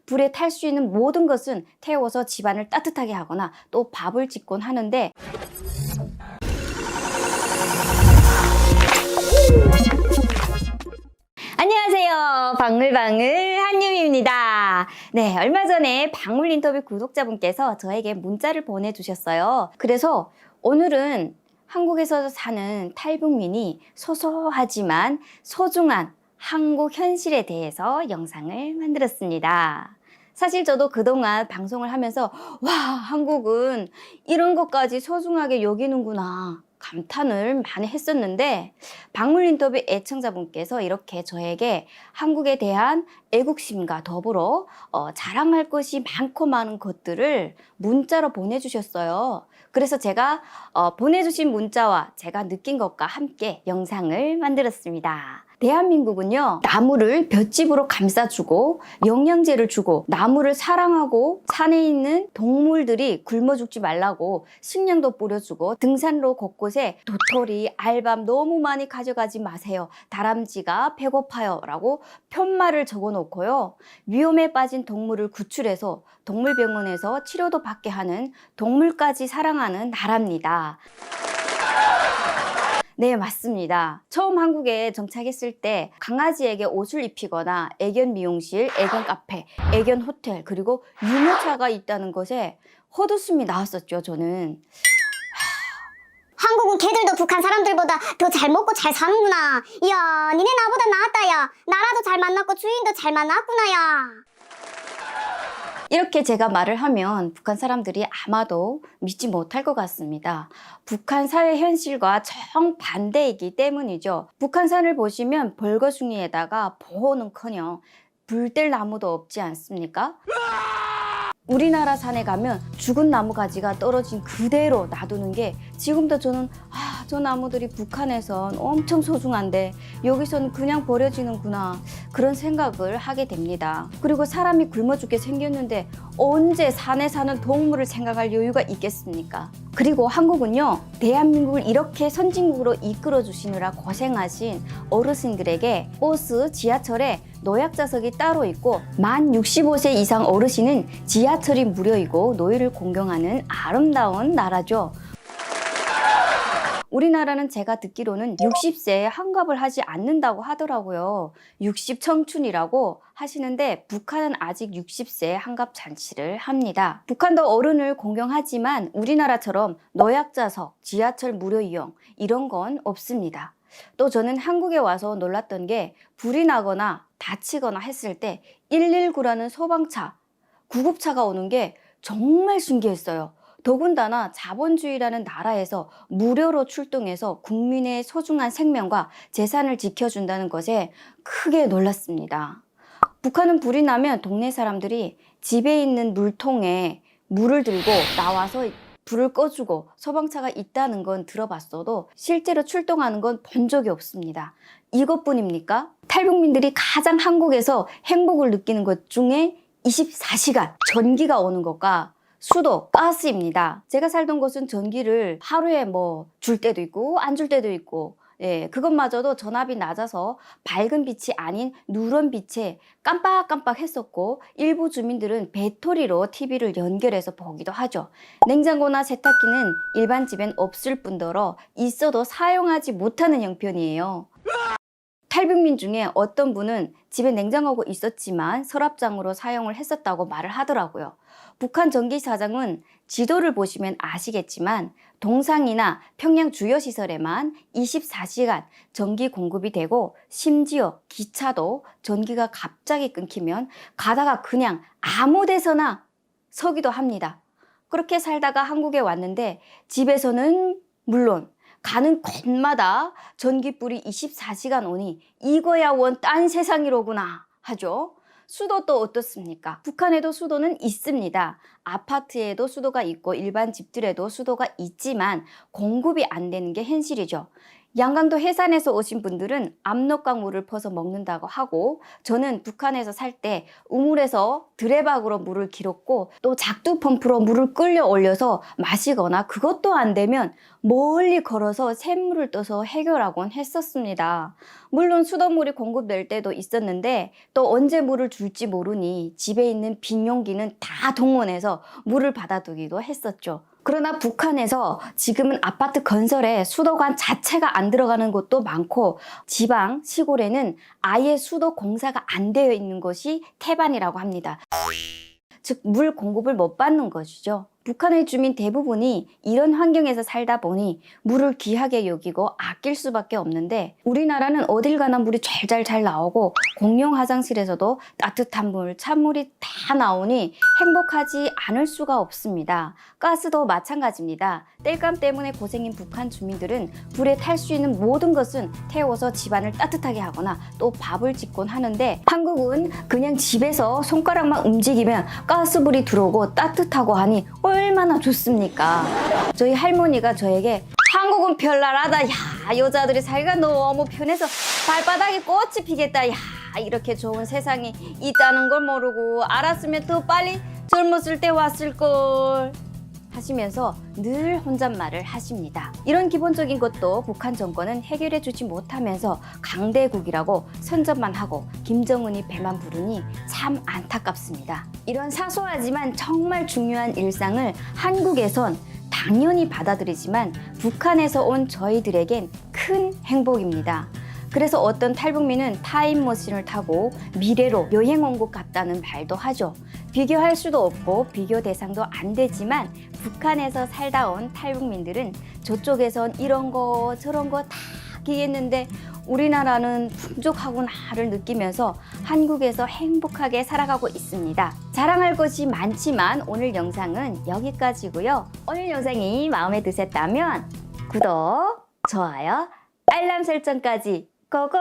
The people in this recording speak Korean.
불에 탈 수 있는 모든 것은 태워서 집안을 따뜻하게 하거나 또 밥을 짓곤 하는데, 안녕하세요. 방울방울 한유미입니다. 네, 얼마 전에 방울 인터뷰 구독자분께서 저에게 문자를 보내주셨어요. 그래서 오늘은 한국에서 사는 탈북민이 소소하지만 소중한 한국 현실에 대해서 영상을 만들었습니다. 사실 저도 그동안 방송을 하면서 와, 한국은 이런 것까지 소중하게 여기는구나 감탄을 많이 했었는데, 방울 인터뷰 애청자분께서 이렇게 저에게 한국에 대한 애국심과 더불어 자랑할 것이 많고 많은 것들을 문자로 보내주셨어요. 그래서 제가 보내주신 문자와 제가 느낀 것과 함께 영상을 만들었습니다. 대한민국은요, 나무를 볏짚으로 감싸주고 영양제를 주고 나무를 사랑하고 산에 있는 동물들이 굶어 죽지 말라고 식량도 뿌려주고 등산로 곳곳에 도토리, 알밤 너무 많이 가져가지 마세요. 다람쥐가 배고파요 라고 편말을 적어놓고요, 위험에 빠진 동물을 구출해서 동물병원에서 치료도 받게 하는 동물까지 사랑하는 나라입니다. 네, 맞습니다. 처음 한국에 정착했을 때 강아지에게 옷을 입히거나 애견 미용실, 애견 카페, 애견 호텔, 그리고 유모차가 있다는 것에 헛웃음이 나왔었죠, 저는. 한국은 걔들도 북한 사람들보다 더 잘 먹고 잘 사는구나. 이야, 니네 나보다 낫다, 야. 나라도 잘 만났고 주인도 잘 만났구나, 야. 이렇게 제가 말을 하면 북한 사람들이 아마도 믿지 못할 것 같습니다. 북한 사회 현실과 정반대이기 때문이죠. 북한산을 보시면 벌거숭이에다가 보호는커녕 불 뗄 나무도 없지 않습니까? 우리나라 산에 가면 죽은 나무 가지가 떨어진 그대로 놔두는 게 지금도 저는 저 나무들이 북한에선 엄청 소중한데 여기서는 그냥 버려지는구나, 그런 생각을 하게 됩니다. 그리고 사람이 굶어 죽게 생겼는데 언제 산에 사는 동물을 생각할 여유가 있겠습니까? 그리고 한국은요, 대한민국을 이렇게 선진국으로 이끌어 주시느라 고생하신 어르신들에게 버스, 지하철에 노약자석이 따로 있고 만 65세 이상 어르신은 지하철이 무료이고 노예를 공경하는 아름다운 나라죠. 우리나라는 제가 듣기로는 60세에 환갑을 하지 않는다고 하더라고요. 60 청춘이라고 하시는데 북한은 아직 60세에 환갑 잔치를 합니다. 북한도 어른을 공경하지만 우리나라처럼 노약자석, 지하철 무료 이용 이런 건 없습니다. 또 저는 한국에 와서 놀랐던 게 불이 나거나 다치거나 했을 때 119라는 소방차, 구급차가 오는 게 정말 신기했어요. 더군다나 자본주의라는 나라에서 무료로 출동해서 국민의 소중한 생명과 재산을 지켜준다는 것에 크게 놀랐습니다. 북한은 불이 나면 동네 사람들이 집에 있는 물통에 물을 들고 나와서 불을 꺼주고 소방차가 있다는 건 들어봤어도 실제로 출동하는 건 본 적이 없습니다. 이것뿐입니까? 탈북민들이 가장 한국에서 행복을 느끼는 것 중에 24시간 전기가 오는 것과 수도, 가스입니다. 제가 살던 곳은 전기를 하루에 줄 때도 있고 안 줄 때도 있고, 그것마저도 전압이 낮아서 밝은 빛이 아닌 누런 빛에 깜빡깜빡 했었고, 일부 주민들은 배터리로 TV를 연결해서 보기도 하죠. 냉장고나 세탁기는 일반 집엔 없을 뿐더러 있어도 사용하지 못하는 형편이에요. 탈북민 중에 어떤 분은 집에 냉장고가 있었지만 서랍장으로 사용을 했었다고 말을 하더라고요. 북한 전기사정은 지도를 보시면 아시겠지만 동상이나 평양 주요 시설에만 24시간 전기 공급이 되고, 심지어 기차도 전기가 갑자기 끊기면 가다가 그냥 아무 데서나 서기도 합니다. 그렇게 살다가 한국에 왔는데 집에서는 물론 가는 곳마다 전기불이 24시간 오니 이거야 원 딴 세상이로구나 하죠. 수도 또 어떻습니까? 북한에도 수도는 있습니다. 아파트에도 수도가 있고 일반 집들에도 수도가 있지만 공급이 안 되는 게 현실이죠. 양강도 해산에서 오신 분들은 압록강 물을 퍼서 먹는다고 하고, 저는 북한에서 살 때 우물에서 드레박으로 물을 길었고 또 작두 펌프로 물을 끌려 올려서 마시거나, 그것도 안 되면 멀리 걸어서 샘물을 떠서 해결하곤 했었습니다. 물론 수돗물이 공급될 때도 있었는데 또 언제 물을 줄지 모르니 집에 있는 빈 용기는 다 동원해서 물을 받아두기도 했었죠. 그러나 북한에서 지금은 아파트 건설에 수도관 자체가 안 들어가는 곳도 많고, 지방, 시골에는 아예 수도 공사가 안 되어 있는 것이 태반이라고 합니다. 즉, 물 공급을 못 받는 것이죠. 북한의 주민 대부분이 이런 환경에서 살다 보니 물을 귀하게 여기고 아낄 수밖에 없는데, 우리나라는 어딜 가나 물이 잘 나오고 공용 화장실에서도 따뜻한 물, 찬물이 다 나오니 행복하지 않을 수가 없습니다. 가스도 마찬가지입니다. 땔감 때문에 고생인 북한 주민들은 불에 탈 수 있는 모든 것은 태워서 집안을 따뜻하게 하거나 또 밥을 짓곤 하는데, 한국은 그냥 집에서 손가락만 움직이면 가스불이 들어오고 따뜻하고 하니 얼마나 좋습니까? 저희 할머니가 저에게 한국은 별나라다. 야, 여자들이 살기가 너무 편해서 발바닥에 꽃이 피겠다. 야, 이렇게 좋은 세상이 있다는 걸 모르고 알았으면 더 빨리 젊었을 때 왔을걸 하시면서 늘 혼잣말을 하십니다. 이런 기본적인 것도 북한 정권은 해결해 주지 못하면서 강대국이라고 선전만 하고 김정은이 배만 부르니 참 안타깝습니다. 이런 사소하지만 정말 중요한 일상을 한국에선 당연히 받아들이지만 북한에서 온 저희들에겐 큰 행복입니다. 그래서 어떤 탈북민은 타임머신을 타고 미래로 여행 온 것 같다는 말도 하죠. 비교할 수도 없고 비교 대상도 안 되지만 북한에서 살다 온 탈북민들은 저쪽에선 이런 거 저런 거 다 기했는데 우리나라는 풍족하구나를 느끼면서 한국에서 행복하게 살아가고 있습니다. 자랑할 것이 많지만 오늘 영상은 여기까지고요. 오늘 영상이 마음에 드셨다면 구독, 좋아요, 알람 설정까지 고고!